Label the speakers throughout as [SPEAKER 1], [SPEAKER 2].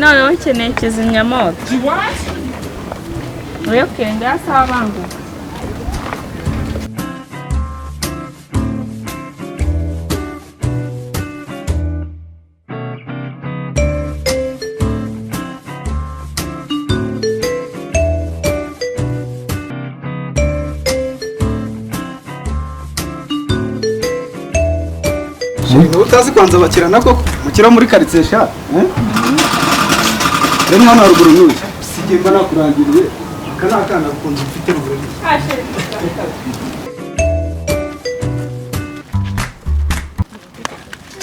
[SPEAKER 1] noneho nkeneye kizimyamoto. Oya kenda yasaba banguka.
[SPEAKER 2] utazi kwanza bakirana koko mukira muri karitsiye sha rero hano haruguru n'uyu sigimba nakurangiriye aka ni akana gakunze ufite ruguru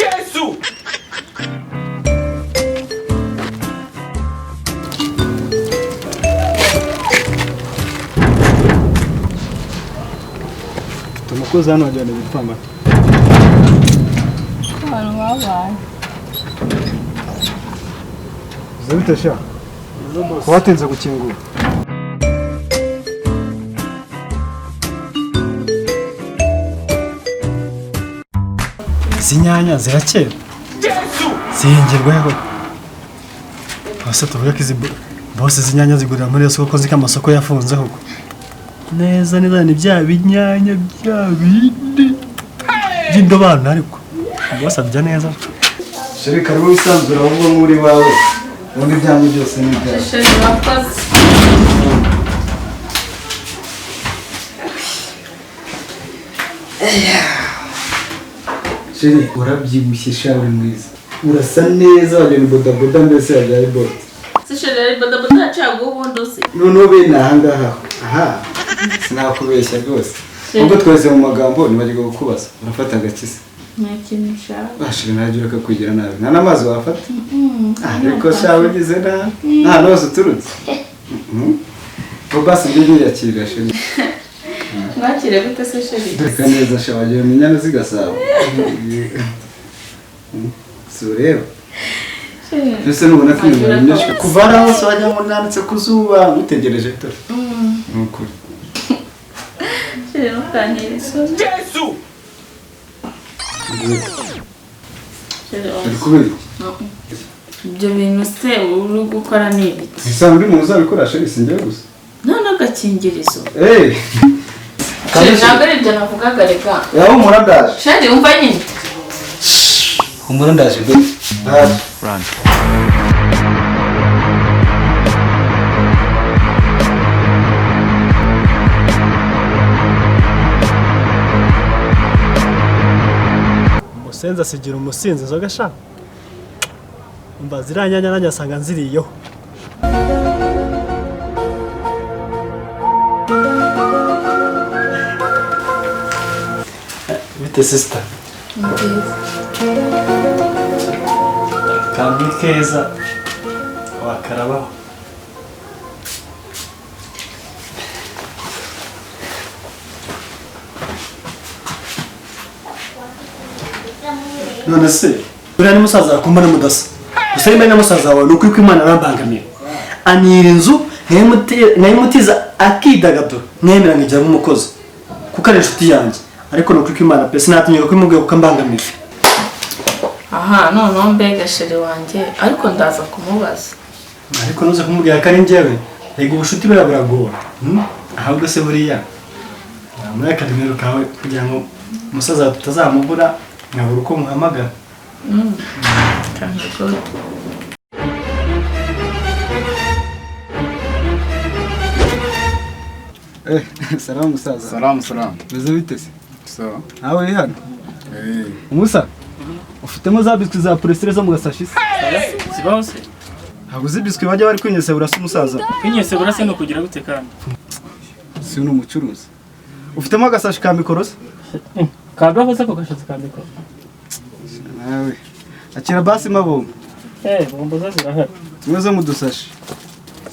[SPEAKER 2] Yesu tumukoza hano ajyana ibipfama Zabita sha. Watinze gukingura. Zinyanya zirakera. Zingirweho. Asa tuvuga ko izi bose zinyanya zigurira muri soko zika amasoko yafunze huko. Neza ni bya binyanya bya bindi. By'indobano ariko. Bose abya neza. Sheri karibu bisanzura ahubwo muri wawe. Ubundi byanyu byose ni byawe.
[SPEAKER 1] Sheri wakoze.
[SPEAKER 2] Sheri urabyibushye sha uri mwiza. Urasa neza waje ni bodaboda mbese yaje bot.
[SPEAKER 1] Si sheri bodaboda acaga ubundi usi.
[SPEAKER 2] Noneho bene ahangaha. Aha. Sinakubeshya rwose. Ubwo twese mu magambo nibagiye kukubaza. Urafata agakisi.
[SPEAKER 1] Nyakinisha.
[SPEAKER 2] Bashira naje urakakugira nabi. Nta namazi wafata. Ariko shawe gize na. Nta nose uturutse. Bobasi ndije yakira sheri.
[SPEAKER 1] Mwakire gute se sheri?
[SPEAKER 2] Deka neza shabaje minyana zigasaba. Sureba. Byose nubona ko ibintu byinshi kuvara hose wajya ngo nanditse kuzuba mutegereje to. Nukuri.
[SPEAKER 1] Sheri ukanyira isoni.
[SPEAKER 2] Yesu.
[SPEAKER 1] Sheri
[SPEAKER 2] kubiri.
[SPEAKER 1] Ibyo bintu se uri gukora ni ibiki?
[SPEAKER 2] Bisa muri mu zabikora sheri singiye gusa.
[SPEAKER 1] None agakingirizo.
[SPEAKER 2] Sheri
[SPEAKER 1] ntabwo ari ibyo navugaga reka.
[SPEAKER 2] Yaho umurandaje.
[SPEAKER 1] Sheri umva nyine.
[SPEAKER 2] Umurandaje be. Run.
[SPEAKER 3] Umusenzi asigira umusinzi inzoga sha. Umva ziranyanya nanjye asanga nziriyeho. Bite sister? Kambi keza wakarabaho. None se uriya ni musaza akumbana mudasa. Gusa rimwe na musaza wawe ni ukuri ko Imana arambangamiye. Anira inzu nkayimutiza akidagadura mwemera nkijya nk'umukozi kuko ari inshuti yanjye ariko ni ukuri ko Imana pe sinatinyuka kumubwira kuko ambangamiye.
[SPEAKER 1] Aha noneho mbega sheri wanjye ariko ndaza kumubaza.
[SPEAKER 3] Ariko nuze kumubwira ko ari njyewe yego ubushuti bera buragora. Ahubwo se buriya namwe akadimero kawe kugira ngo umusaza tutazamubura nkabura uko muhamagara.
[SPEAKER 2] Salamu musaza.
[SPEAKER 4] Salamu.
[SPEAKER 2] Beze bitese.
[SPEAKER 4] Sawa.
[SPEAKER 2] Nawe uri hano? Umusa. Ufitemo za biswi za puresire zo mu gasashi se?
[SPEAKER 3] Sibaho se?
[SPEAKER 2] Ntabwo uzi biswi bajya bari kwinyesebura se umusaza?
[SPEAKER 3] Kwinyesebura se no kugira gute kandi?
[SPEAKER 2] Si uni umucuruzi. Ufitemo agasashi ka mikoro se?
[SPEAKER 3] Kagaho se ko gashatse ka mikoro.
[SPEAKER 2] Nawe. Akira basi mabombo.
[SPEAKER 3] Bombo zo zirahari.
[SPEAKER 2] Tumwe zo mu dusashi.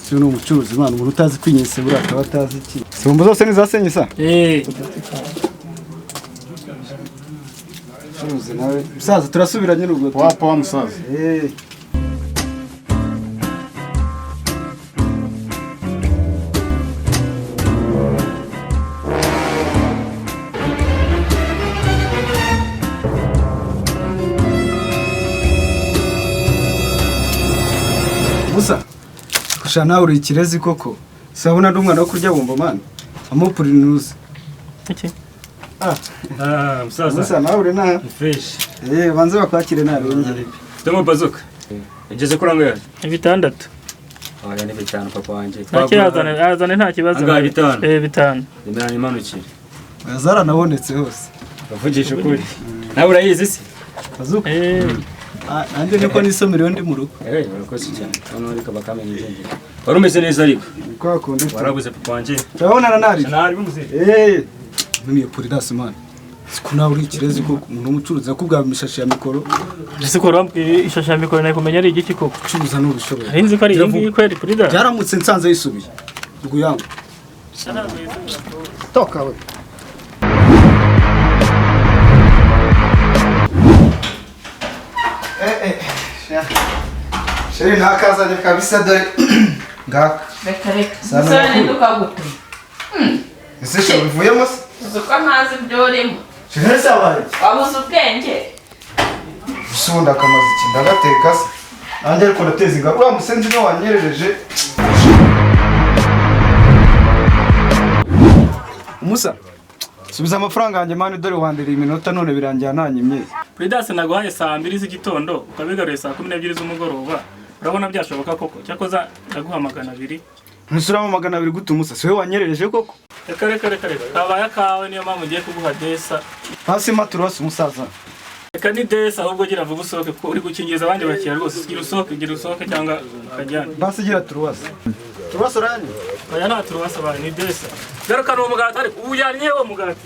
[SPEAKER 2] Si uni umucuruzi mwana umuntu utazi kwinyesebura akaba atazi iki. Si bombo zose ni zasenye sa? Churuzi nawe. Musaza turasubiranye n'ubwo.
[SPEAKER 4] Wapa musaza.
[SPEAKER 2] kusha nawe uri ikirezi koko sabona ndi umwana wo kurya bumba man amupuri nuzi
[SPEAKER 4] iki
[SPEAKER 2] musa nawe uri na
[SPEAKER 5] fresh
[SPEAKER 2] banze bakwakire narenge
[SPEAKER 5] Tomo bazuka igeze kuranga yaje
[SPEAKER 4] 6
[SPEAKER 5] oya ni 5 papa wanje
[SPEAKER 4] azane nta kibazo
[SPEAKER 5] Angahe 5
[SPEAKER 4] 5
[SPEAKER 5] imana imanukire
[SPEAKER 2] zara nabonetse hose
[SPEAKER 5] bavugisha ukuri nawe urayizi se
[SPEAKER 2] bazuka ande niko nisomero ndi mu rugo
[SPEAKER 5] urakoze cyane hano ariko bakamenya injenge wari umeze neza ariko
[SPEAKER 2] kwa kundi
[SPEAKER 5] warabuze papa wanje
[SPEAKER 2] urabona nari
[SPEAKER 5] nari bumuze
[SPEAKER 2] ntumiye Polidasi man siku nawe uri ikirezi ko umuntu w'umucuruzi akubwa mishashi ya mikoro
[SPEAKER 4] ese ko rambwiye ishasha ya mikoro nayo kumenya ari igiki koko
[SPEAKER 2] curuza n'ubishoboye
[SPEAKER 4] arinzi ko ari iyi kweri Polidasi
[SPEAKER 2] byaramutse nsanze yisubiye ndugu yangu toka we Sheri nakazanye kabisa dore ngaka
[SPEAKER 1] reka reka
[SPEAKER 2] Sana
[SPEAKER 1] musore
[SPEAKER 2] makuru.
[SPEAKER 1] ntukagute
[SPEAKER 2] ese cyo bivuyemo se
[SPEAKER 1] uzuko ntazi ibyo urimo
[SPEAKER 2] Sheri sabaye
[SPEAKER 1] wabuze ubwenge
[SPEAKER 2] bisunda kamaze iki ndagateka se nanjye ariko ndateza ingabo uriya musenzi no wanyerereje umusa subiza amafaranga yanjye mani dore wandiriye iminota none birangira ntanyimye
[SPEAKER 4] Polidasi naguhaye saa 2 z'igitondo ukabigaruye saa 12 z'umugoroba urabona byashoboka koko cyakoza ndaguhamagana 2
[SPEAKER 2] ntusuramo 200 gute umusa siwe wanyerereje koko
[SPEAKER 4] reka kabaye akawe niyo mpamvu ngiye kuguha desa
[SPEAKER 2] hasi maturose umusaza
[SPEAKER 4] reka ni desa ahubwo gira vuga usohoke ko uri gukingiriza abandi bakira rwose gira usohoke cyangwa ukajyana
[SPEAKER 2] basi gira turwase uranye
[SPEAKER 4] oya nta turuwasa baye ni desa garuka n'uwo mugati ariko ubu yanyewe mugati